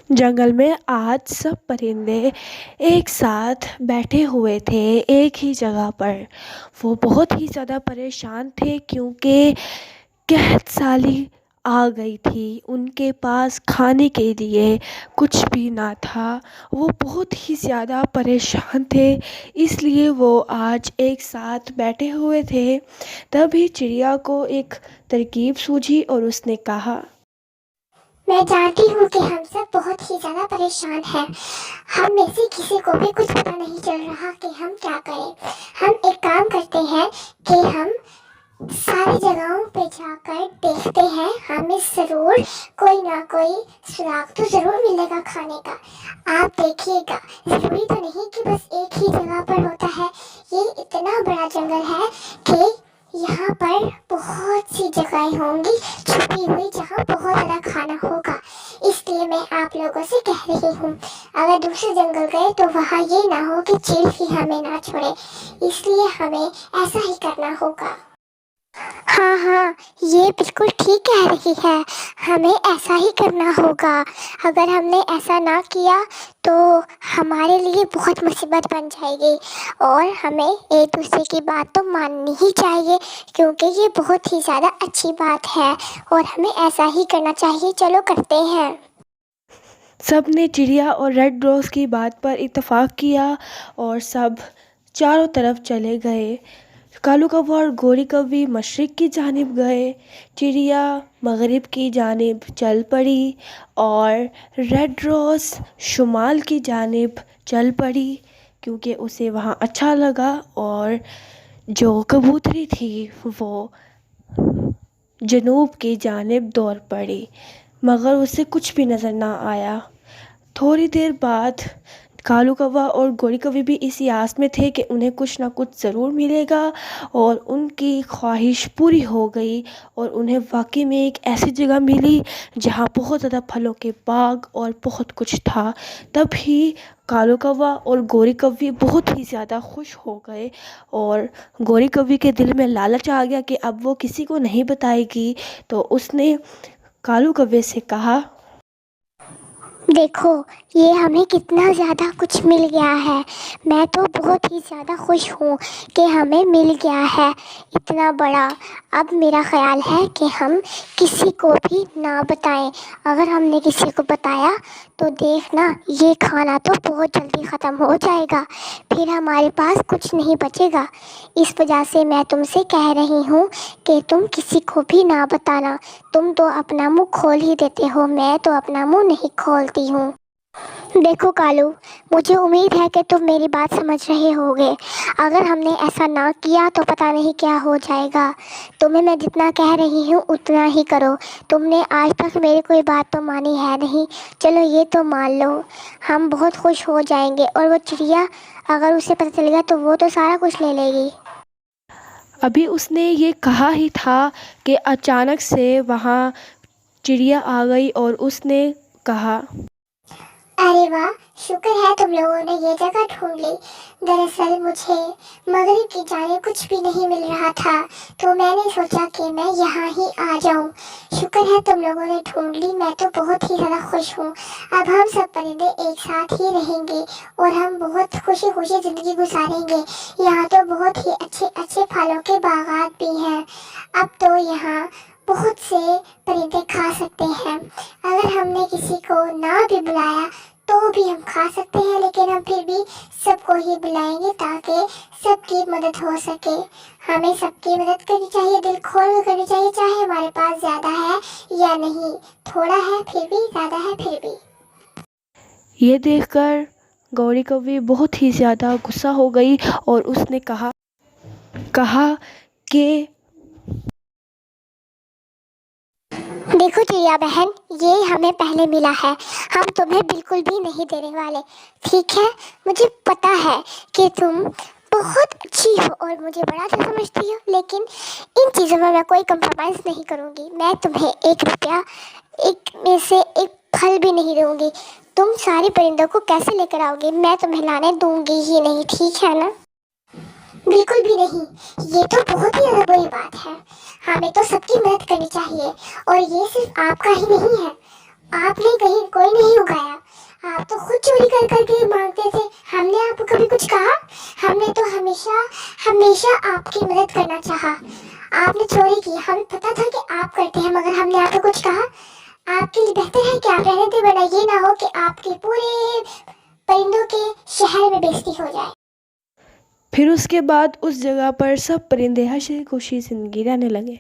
جنگل میں آج سب پرندے ایک ساتھ بیٹھے ہوئے تھے ایک ہی جگہ پر۔ وہ بہت ہی زیادہ پریشان تھے کیونکہ قحط سالی آ گئی تھی۔ ان کے پاس کھانے کے لیے کچھ بھی نہ تھا۔ وہ بہت ہی زیادہ پریشان تھے، اس لیے وہ آج ایک ساتھ بیٹھے ہوئے تھے۔ تبھی چڑیا کو ایک ترکیب سوجھی اور اس نے کہا، میں جانتی ہوں کہ ہم سب بہت ہی زیادہ پریشان ہیں۔ ہم میں سے کسی کو بھی کچھ پتہ نہیں چل رہا کہ ہم کیا کریں۔ ہم ایک کام کرتے ہیں کہ ہم ساری جگہوں پہ جا کر دیکھتے ہیں، ہمیں ضرور کوئی نہ کوئی سراغ تو ضرور ملے گا کھانے کا۔ آپ دیکھیے گا، ضروری تو نہیں کہ بس ایک ہی جگہ پر ہوتا ہے۔ یہ اتنا بڑا جنگل ہے کہ یہاں پر بہت سی جگہیں ہوں گی چھپی ہوئی جہاں بہت زیادہ کھانا ہوگا۔ اس لیے میں آپ لوگوں سے کہہ رہی ہوں، اگر دوسرے جنگل گئے تو وہاں یہ نہ ہو کہ چیل ہی ہمیں نہ چھوڑے، اس لیے ہمیں ایسا ہی کرنا ہوگا۔ ہاں، یہ بالکل ٹھیک کہہ رہی ہے، ہمیں ایسا ہی کرنا ہوگا۔ اگر ہم نے ایسا نہ کیا تو ہمارے لیے بہت مصیبت بن جائے گی، اور ہمیں ایک دوسرے کی بات تو ماننی ہی چاہیے، کیونکہ یہ بہت ہی زیادہ اچھی بات ہے اور ہمیں ایسا ہی کرنا چاہیے۔ چلو کرتے ہیں۔ سب نے چڑیا اور ریڈ روز کی بات پر اتفاق کیا اور سب چاروں طرف چلے گئے۔ کالو کوا اور گوری کوی مشرق کی جانب گئے، چڑیا مغرب کی جانب چل پڑی اور ریڈ روز شمال کی جانب چل پڑی کیونکہ اسے وہاں اچھا لگا، اور جو کبوتری تھی وہ جنوب کی جانب دوڑ پڑی، مگر اسے کچھ بھی نظر نہ آیا۔ تھوڑی دیر بعد کالو کوا اور گوری کوی بھی اسی آس میں تھے کہ انہیں کچھ نہ کچھ ضرور ملے گا، اور ان کی خواہش پوری ہو گئی اور انہیں واقعی میں ایک ایسی جگہ ملی جہاں بہت زیادہ پھلوں کے باغ اور بہت کچھ تھا۔ تبھی کالو کوا اور گوری کوی بہت ہی زیادہ خوش ہو گئے، اور گوری کوی کے دل میں لالچ آ گیا کہ اب وہ کسی کو نہیں بتائے گی، تو اس نے کالو کوے سے کہا، دیکھو یہ ہمیں کتنا زیادہ کچھ مل گیا ہے، میں تو بہت ہی زیادہ خوش ہوں کہ ہمیں مل گیا ہے اتنا بڑا۔ اب میرا خیال ہے کہ ہم کسی کو بھی نہ بتائیں، اگر ہم نے کسی کو بتایا تو دیکھنا یہ کھانا تو بہت جلدی ختم ہو جائے گا، پھر ہمارے پاس کچھ نہیں بچے گا۔ اس وجہ سے میں تم سے کہہ رہی ہوں کہ تم کسی کو بھی نہ بتانا۔ تم تو اپنا منہ کھول ہی دیتے ہو، میں تو اپنا منہ نہیں کھولتی ہوں۔ دیکھو کالو، مجھے امید ہے کہ تم میری بات سمجھ رہے ہوگے۔ اگر ہم نے ایسا نہ کیا تو پتہ نہیں کیا ہو جائے گا۔ تمہیں میں جتنا کہہ رہی ہوں اتنا ہی کرو۔ تم نے آج تک میری کوئی بات تو مانی ہے نہیں، چلو یہ تو مان لو۔ ہم بہت خوش ہو جائیں گے، اور وہ چڑیا اگر اسے پتہ چلے گا تو وہ تو سارا کچھ لے لے گی۔ ابھی اس نے یہ کہا ہی تھا کہ اچانک سے وہاں چڑیا آ گئی اور اس نے کہا، ارے واہ، شکر ہے تم لوگوں نے یہ جگہ ڈھونڈ لی۔ دراصل مجھے مغرب کی جانب کچھ بھی نہیں مل رہا تھا، تو میں نے سوچا کہ میں یہاں ہی آ جاؤں۔ شکر ہے تم لوگوں نے ڈھونڈ لی، میں تو بہت ہی زیادہ خوش ہوں۔ اب ہم سب پرندے ایک ساتھ ہی رہیں گے اور ہم بہت خوشی خوشی زندگی گزاریں گے۔ یہاں تو بہت ہی اچھے اچھے پھلوں کے باغات بھی ہیں۔ اب تو یہاں بہت سے پرندے کھا سکتے ہیں۔ اگر ہم نے کسی کو نہ بھی بلایا تو بھی ہم کھا سکتے ہیں، لیکن ہم پھر بھی سب کو ہی بلائیں گے تاکہ سب کی مدد ہو سکے۔ ہمیں سب کی مدد کرنی چاہیے، دل کھول کر کرنی چاہیے، چاہے ہمارے پاس زیادہ ہے یا نہیں، تھوڑا ہے پھر بھی، زیادہ ہے پھر بھی۔ یہ دیکھ کر گوری کوی بہت ہی زیادہ غصہ ہو گئی اور اس نے کہا کہ دیکھو چڑیا بہن، یہ ہمیں پہلے ملا ہے، ہم تمہیں بالکل بھی نہیں دینے والے، ٹھیک ہے؟ مجھے پتا ہے کہ تم بہت اچھی ہو اور مجھے بڑا اچھا سمجھتی ہو، لیکن ان چیزوں میں کوئی کمپرومائز نہیں کروں گی۔ میں تمہیں ایک روپیہ ایک میں سے ایک پھل بھی نہیں دوں گی۔ تم سارے پرندوں کو کیسے لے کر آؤ گی؟ میں تمہیں لانے دوں گی ہی نہیں، ٹھیک ہے نا؟ بالکل بھی نہیں، یہ تو بہت ہی زیادہ بری بات ہے۔ ہمیں تو سب کی مدد کرنی چاہیے، اور یہ صرف آپ کا ہی نہیں ہے، آپ نے کہیں کوئی نہیں اگایا، نے تو ہمیشہ ہمیشہ آپ کی مدد کرنا چاہا. آپ نے چوری کی, ہمیں پتا تھا کہ آپ کرتے ہیں, مگر ہم نے آپ کو کچھ کہا. آپ کے لیے بہتر ہے کہ آپ رہنے دیں, ورنہ یہ نہ ہو کہ آپ کے پورے پرندوں کے شہر میں بےزتی ہو جائے. پھر اس کے بعد اس جگہ پر سب پرندے ہنسی خوشی زندگی رہنے لگے.